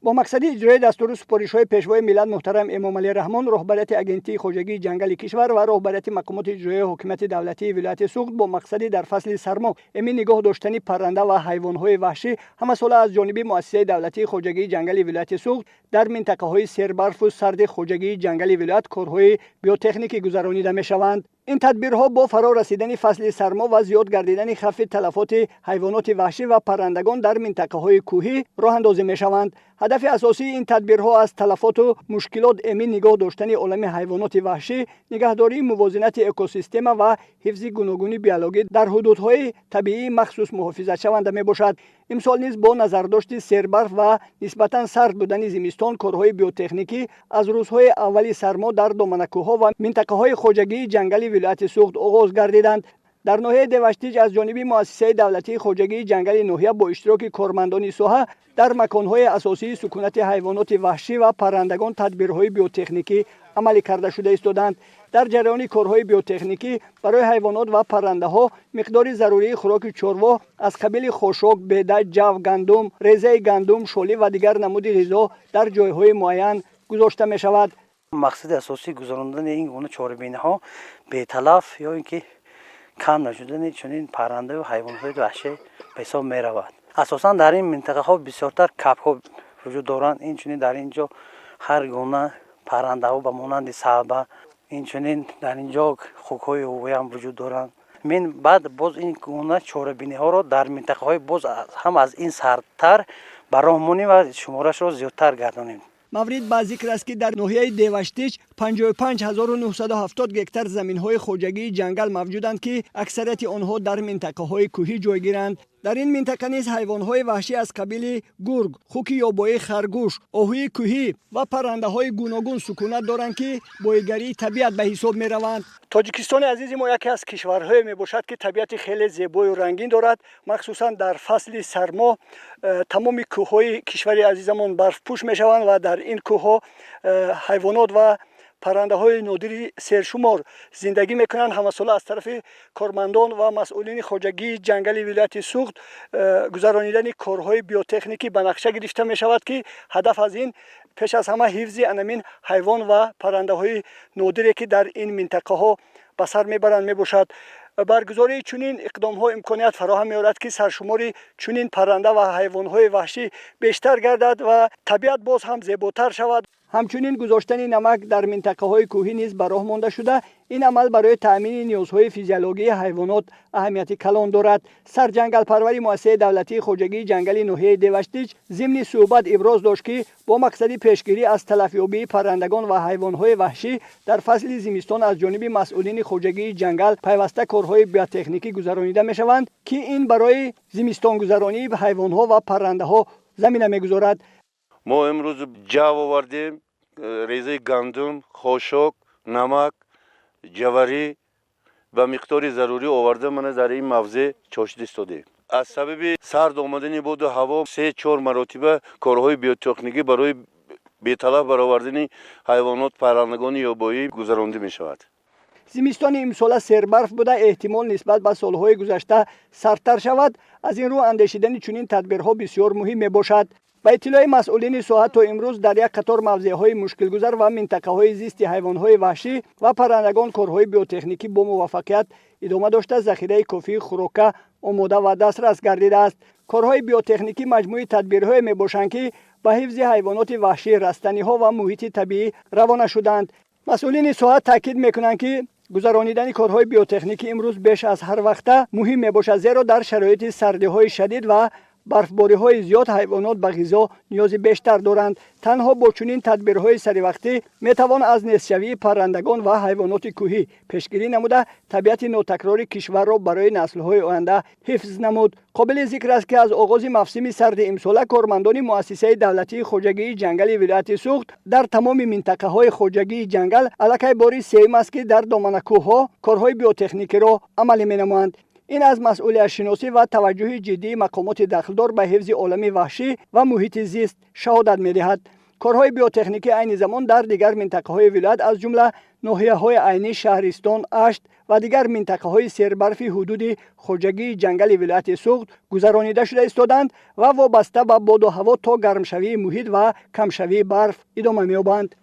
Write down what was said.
با مقصد اجرای دستور سپارش‌های پیشوای ملت محترم امام علی رحمان، رهبریت اگنتی خوجگی جنگل کشور و رهبریت مقامات اجرایی حکومت دولتی ولایت سوخت با مقصد در فصل سرما امین نگاه داشتن پرنده و حیوانات وحشی همساله از جانب مؤسسه دولتی خوجگی جنگل ولایت سوخت در منطقه‌های سربرف و سرد خوجگی جنگل ولایت کارهای بیوتکنیکی گذرانیده می‌شوند. این تدبیرها با فرا رسیدن فصل سرما و زیاد گردیدن خطر تلفات حیوانات وحشی و پرندگان در منطقه‌های کوهی راه اندازی می‌شوند. هدف اساسی این تدبیرها از تلفات و مشکلات امین نگاه داشتن عالم حیوانات وحشی، نگهداری موازنت اکوسیستم و حفظ گوناگونی بیولوژی در حدودهای طبیعی مخصوص محافظت شونده میباشد. امسال نیز با نظرداشت سربرف و نسبتاً سرد بودن زمستان، کارهای بیوتکنیکی از روزهای اولی سرما در دامنه‌کوه‌ها و منطقه‌های خوجگی جنگل ولایت سوخت آغاز گردیدند. در ناحیه دیوشتیج از جانب مؤسسه دولتی خوجگی جنگل ناحیه با اشتراک کارمندان ساحه در مکان‌های اساسی سکونت حیوانات وحشی و پرندگان تدبیرهای بیوتکنیکی عملی کرده شده ایستادند. در جریان کارهای بیوتکنیکی برای حیوانات و پرنده‌ها مقدار ضروری خوراک چروا از قبیل خاشاک، بیده، جو، گندم، ریزه گندم، شالی و دیگر نمود غذا در جایهای معین گذاشته می‌شود. مقصد اساسی گذراندن این گونه چهاربینی‌ها به تلف یا اینکه کم نشدن چنین پرنده و حیوانات وحشی به حساب می رود. اساساً در این منطقه ها بسیارتر کپ ها وجود دارند. این چنین در اینجا هر گونه پرنده ها به مانند صعبه، این چنین در اینجا خوک های هوایی هم وجود دارند. من بعد باز این گونه چهاربینی ها را در منطقه های باز هم از این سردتر برآمونیم و شمارش را زیادتر گردانیم. مورد با ذکر است که در ناحیه دیوشتیج 55970 گکتار زمین‌های خوجگی جنگل موجودند که اکثریت آنها در منطقه‌های کوهی جایگیرند. در این منطقه نیز حیوانات وحشی از قبیل گرگ، خوک یابایی، خرگوش، آهوی کوهی و پرنده‌های گوناگون سکونت دارند که بایگری طبیعت به حساب می‌روند. تاجیکستان عزیز ما یکی از کشورهای میباشد که طبیعت خیلی زیبای و رنگین دارد. مخصوصا در فصل سرما تمام کوه‌های کشور عزیزمان برف پوش میشوند و در این کوه‌ها حیوانات و پرنده های نادری سرشمار زندگی میکنند. همساله از طرف کارمندان و مسئولین خوجگی جنگل ولایت سوخت گذرانیدن کارهای بیوتکنیکی به نقشه گرفته می شود که هدف از این پیش از همه حفظ انمین حیوان و پرنده های نادری که در این منطقه ها به سر میبرند می باشد. برگزاری چنین اقدام ها امکانیت فراهم می‌آورد که سرشماری چنین پرنده و حیوان های وحشی بیشتر گردد و طبیعت باز هم زیباتر شود. همچنین گذاشتن نمک در منطقه های کوهی نیز به راه مانده شده. این عمل برای تأمین نیازهای فیزیولوژی حیوانات اهمیت کلان دارد. سرجنگل پروری مؤسسه دولتی خوجگی جنگل ناحیه دیوشتیج ضمن صحبت ابراز داشت که با مقصد پیشگیری از تلف یابی پرندگان و حیوانات وحشی در فصل زمستان از جانب مسئولین خوجگی جنگل پیوسته کارهای بیوتکنیکی گذرانیده میشوند که این برای زمستان گذرانی حیوانات و پرنده‌ها زمینه میگذارد. ما امروز جو آوردیم، ریزه گندم، خاشاک، نمک، جواری و مقدار ضروری آورده من در این موضع چاشنی ایستادیم. از سبب سرد آمدن باد و هوا 3-4 مرتبه کارهای بیوتکنیکی برای بی‌تلف برآوردن حیوانات پرندگان یابایی گذرانده می شود. زمستان امسال سربرف بوده، احتمال نسبت به سالهای گذشته سردتر شود. از این رو اندیشیدن چنین تدبیرها بسیار مهم می باشد. با اطلاع مسئولین ساحه تا امروز در یک قطار موضع‌های مشکل گذر و منطقه‌های زیست حیوانات وحشی و پرندگان کارهای بیوتکنیکی با موفقیت ادامه داشته ذخیره کافی خوراک آماده و دسترس گردیده است. کارهای بیوتکنیکی مجموعه تدبیرهای میباشند که به حفظ حیوانات وحشی، رستنی‌ها و محیط طبیعی روانه شدند. مسئولین ساحه تاکید میکنند که گذرانیدن کارهای بیوتکنیکی امروز بیش از هر وقت مهم میباشد، زیرا در شرایط سردی‌های شدید و برفباری‌های زیاد حیوانات به غذا نیاز بیشتر دارند. تنها با چنین تدبیرهای سریوقتی میتوان از نزدشوی پرندگان و حیوانات کوهی پیشگیری نموده طبیعت ناتکرار کشور را برای نسل‌های آینده حفظ نمود. قابل ذکر است که از آغاز موسم سرد امسال کارمندان مؤسسه دولتی خوجگی جنگل ولایت سوخت در تمام منطقه‌های خوجگی جنگل الکی باری سوم است که در دامنه‌کوه‌ها کارهای بیوتکنیکی را عملی می‌نمایند. این از مسئولیت شناسی و توجه جدی مقامات دخلدار به حفظ عالم وحشی و محیط زیست شهادت می‌دهد. کارهای بیوتکنیکی عین زمان در دیگر منطقه‌های ولایت از جمله ناحیه‌های عینی شهرستان، اشت و دیگر منطقه‌های سیربرفی حدود خوجگی جنگل ولایت سوخت گذرانیده شده ایستادند و وابسته به باد و هوا تا گرمشوی محیط و کمشوی برف ادامه می‌یابند.